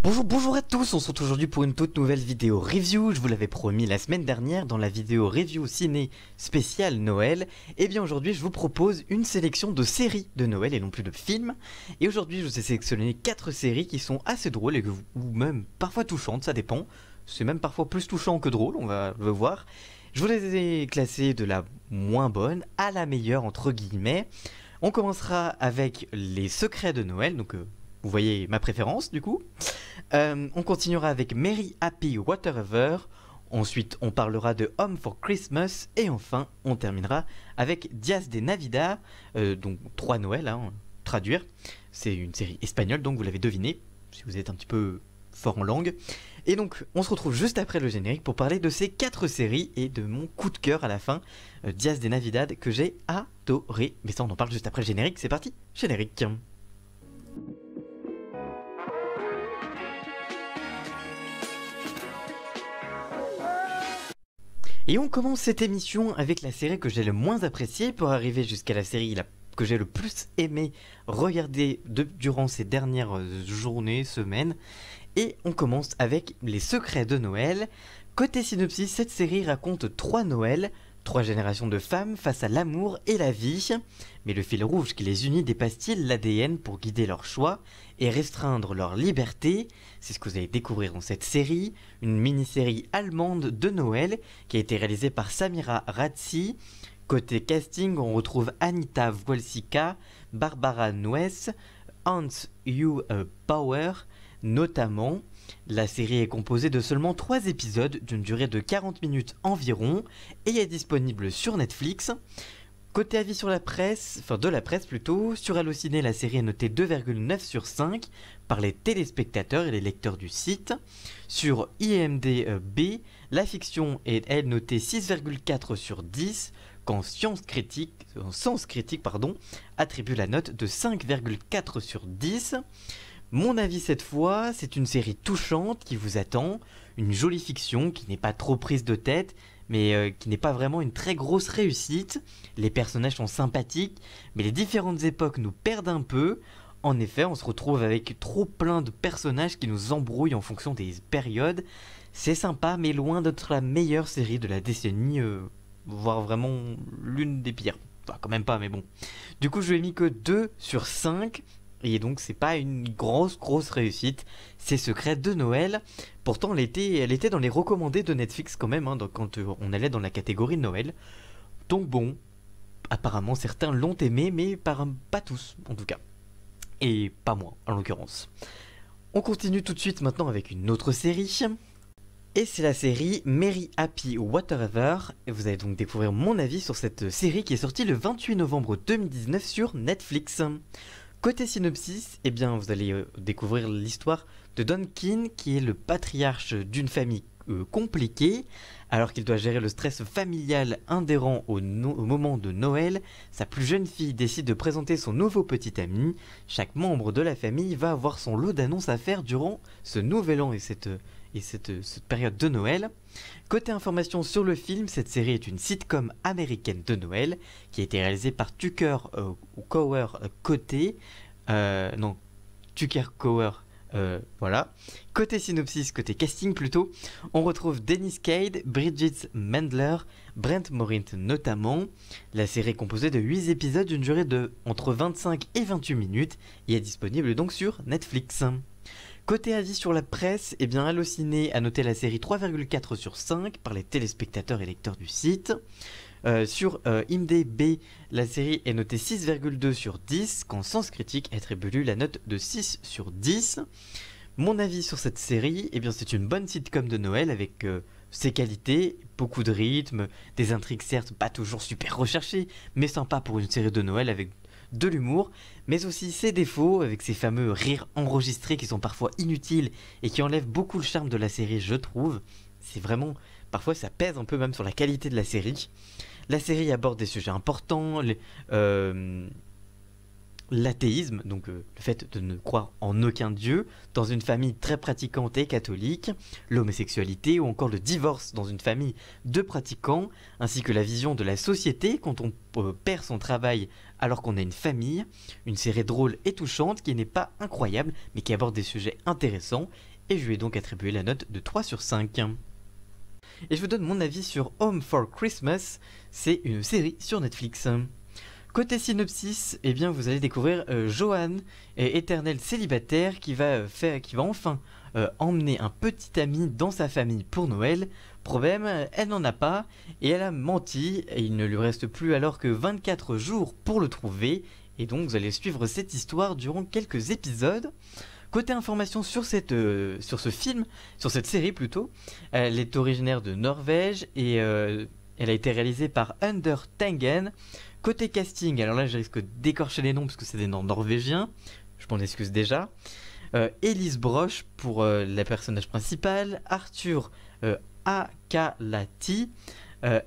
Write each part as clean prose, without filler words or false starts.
Bonjour à tous, on se retrouve aujourd'hui pour une toute nouvelle vidéo review. Je vous l'avais promis la semaine dernière dans la vidéo review ciné spéciale Noël. Et bien aujourd'hui je vous propose une sélection de séries de Noël et non plus de films. Et aujourd'hui je vous ai sélectionné 4 séries qui sont assez drôles ou même parfois touchantes, ça dépend. C'est même parfois plus touchant que drôle, on va le voir. Je vous les ai classées de la moins bonne à la meilleure entre guillemets. On commencera avec Les Secrets de Noël, donc vous voyez ma préférence du coup. On continuera avec Merry Happy Whatever. Ensuite, on parlera de Home for Christmas. Et enfin, on terminera avec Días de Navidad. Donc 3 Noël, hein, traduire. C'est une série espagnole, donc vous l'avez deviné, si vous êtes un petit peu fort en langue. Et donc, on se retrouve juste après le générique pour parler de ces 4 séries et de mon coup de cœur à la fin, Días de Navidad, que j'ai adoré. Mais ça, on en parle juste après le générique. C'est parti, générique. Et on commence cette émission avec la série que j'ai le moins appréciée pour arriver jusqu'à la série que j'ai le plus aimé regarder durant ces dernières journées, semaines. Et on commence avec Les Secrets de Noël. Côté synopsis, cette série raconte 3 Noëls, 3 générations de femmes face à l'amour et la vie. Mais le fil rouge qui les unit dépasse-t-il l'ADN pour guider leurs choix et restreindre leur liberté? C'est ce que vous allez découvrir dans cette série, une mini-série allemande de Noël qui a été réalisée par Samira Radzi. Côté casting, on retrouve Anita Wojcicka, Barbara Nuess, Hans Hugh Bauer notamment. La série est composée de seulement 3 épisodes d'une durée de 40 minutes environ et est disponible sur Netflix. Côté avis sur la presse, de la presse plutôt, sur Allociné, la série est notée 2,9 sur 5 par les téléspectateurs et les lecteurs du site. Sur IMDb, la fiction est elle notée 6,4 sur 10 quand Sens Critique attribue la note de 5,4 sur 10. Mon avis cette fois, c'est une série touchante qui vous attend, une jolie fiction qui n'est pas trop prise de tête, mais qui n'est pas vraiment une très grosse réussite. Les personnages sont sympathiques, mais les différentes époques nous perdent un peu. En effet, on se retrouve avec trop plein de personnages qui nous embrouillent en fonction des périodes. C'est sympa, mais loin d'être la meilleure série de la décennie, voire vraiment l'une des pires. Enfin, quand même pas, mais bon. Du coup, je lui ai mis que 2 sur 5. Et donc c'est pas une grosse réussite, c'est Secret de Noël. Pourtant elle était dans les recommandés de Netflix quand même, hein, quand on allait dans la catégorie Noël. Donc bon, apparemment certains l'ont aimé, mais pas tous en tout cas. Et pas moi en l'occurrence. On continue tout de suite maintenant avec une autre série. Et c'est la série Merry Happy Whatever. Et vous allez donc découvrir mon avis sur cette série qui est sortie le 28 novembre 2019 sur Netflix. Côté synopsis, eh bien, vous allez découvrir l'histoire de Duncan, qui est le patriarche d'une famille compliquée. Alors qu'il doit gérer le stress familial inhérent au moment de Noël, sa plus jeune fille décide de présenter son nouveau petit ami. Chaque membre de la famille va avoir son lot d'annonces à faire durant ce nouvel an et cette période de Noël. Côté information sur le film, cette série est une sitcom américaine de Noël qui a été réalisée par Tucker Cower. Voilà. Côté synopsis, côté casting plutôt, on retrouve Dennis Quaid, Bridget Mendler, Brent Morint notamment. La série est composée de 8 épisodes d'une durée de entre 25 et 28 minutes et est disponible donc sur Netflix. Côté avis sur la presse, eh bien Allociné a noté la série 3,4 sur 5 par les téléspectateurs et lecteurs du site. Sur IMDb, la série est notée 6,2 sur 10 quand Sens Critique attribue la note de 6 sur 10. Mon avis sur cette série, eh bien c'est une bonne sitcom de Noël avec ses qualités, beaucoup de rythme, des intrigues certes pas toujours super recherchées, mais sympa pour une série de Noël avec de l'humour, mais aussi ses défauts avec ces fameux rires enregistrés qui sont parfois inutiles et qui enlèvent beaucoup le charme de la série, je trouve. C'est vraiment, parfois ça pèse un peu même sur la qualité de la série. La série aborde des sujets importants, l'athéisme, donc le fait de ne croire en aucun dieu, dans une famille très pratiquante et catholique, l'homosexualité ou encore le divorce dans une famille de pratiquants, ainsi que la vision de la société quand on perd son travail alors qu'on a une famille, une série drôle et touchante qui n'est pas incroyable mais qui aborde des sujets intéressants et je lui ai donc attribué la note de 3 sur 5. Et je vous donne mon avis sur Home for Christmas, c'est une série sur Netflix. Côté synopsis, eh bien vous allez découvrir Johan, éternel célibataire qui va enfin emmener un petit ami dans sa famille pour Noël. Problème, elle n'en a pas et elle a menti et il ne lui reste plus alors que 24 jours pour le trouver. Et donc vous allez suivre cette histoire durant quelques épisodes. Côté information sur cette série plutôt, elle est originaire de Norvège et elle a été réalisée par Under Tangen. Côté casting, alors là je risque d'écorcher les noms parce que c'est des noms norvégiens, je m'en excuse déjà. Elise Broch pour la personnage principale, Arthur Akalati,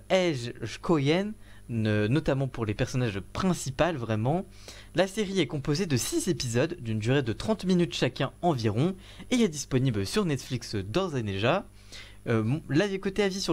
Ej Skoyen, notamment pour les personnages principaux vraiment. La série est composée de 6 épisodes d'une durée de 30 minutes chacun environ et est disponible sur Netflix d'ores et déjà. Là, côté avis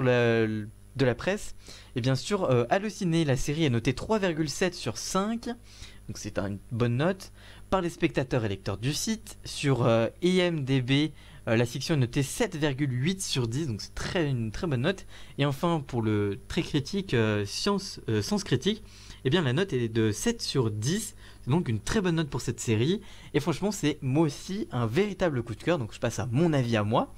de la presse, et bien sûr, Allociné, la série est notée 3,7 sur 5, donc c'est une bonne note, par les spectateurs et lecteurs du site. Sur IMDb, la fiction est notée 7,8 sur 10, donc c'est une très bonne note. Et enfin, pour le très critique, Sens Critique, eh bien la note est de 7 sur 10, c'est donc une très bonne note pour cette série. Et franchement, c'est moi aussi un véritable coup de cœur, donc je passe à mon avis à moi.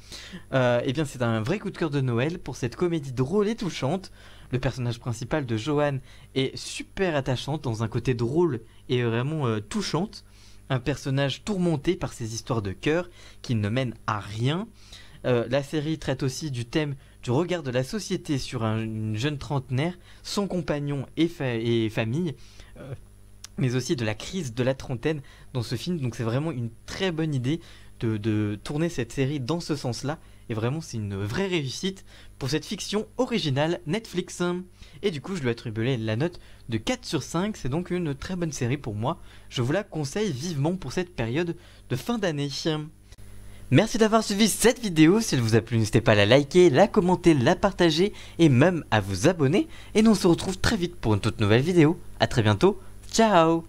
Eh bien c'est un vrai coup de cœur de Noël pour cette comédie drôle et touchante. Le personnage principal de Johan est super attachant dans un côté drôle et vraiment touchante. Un personnage tourmenté par ses histoires de cœur qui ne mènent à rien. La série traite aussi du thème du regard de la société sur une jeune trentenaire, son compagnon et famille, mais aussi de la crise de la trentaine dans ce film. Donc c'est vraiment une très bonne idée de tourner cette série dans ce sens-là. Et vraiment c'est une vraie réussite pour cette fiction originale Netflix. Et du coup je lui attribué la note de 4 sur 5, c'est donc une très bonne série pour moi. Je vous la conseille vivement pour cette période de fin d'année. Merci d'avoir suivi cette vidéo, si elle vous a plu n'hésitez pas à la liker, la commenter, la partager et même à vous abonner. Et nous on se retrouve très vite pour une toute nouvelle vidéo. A très bientôt, ciao.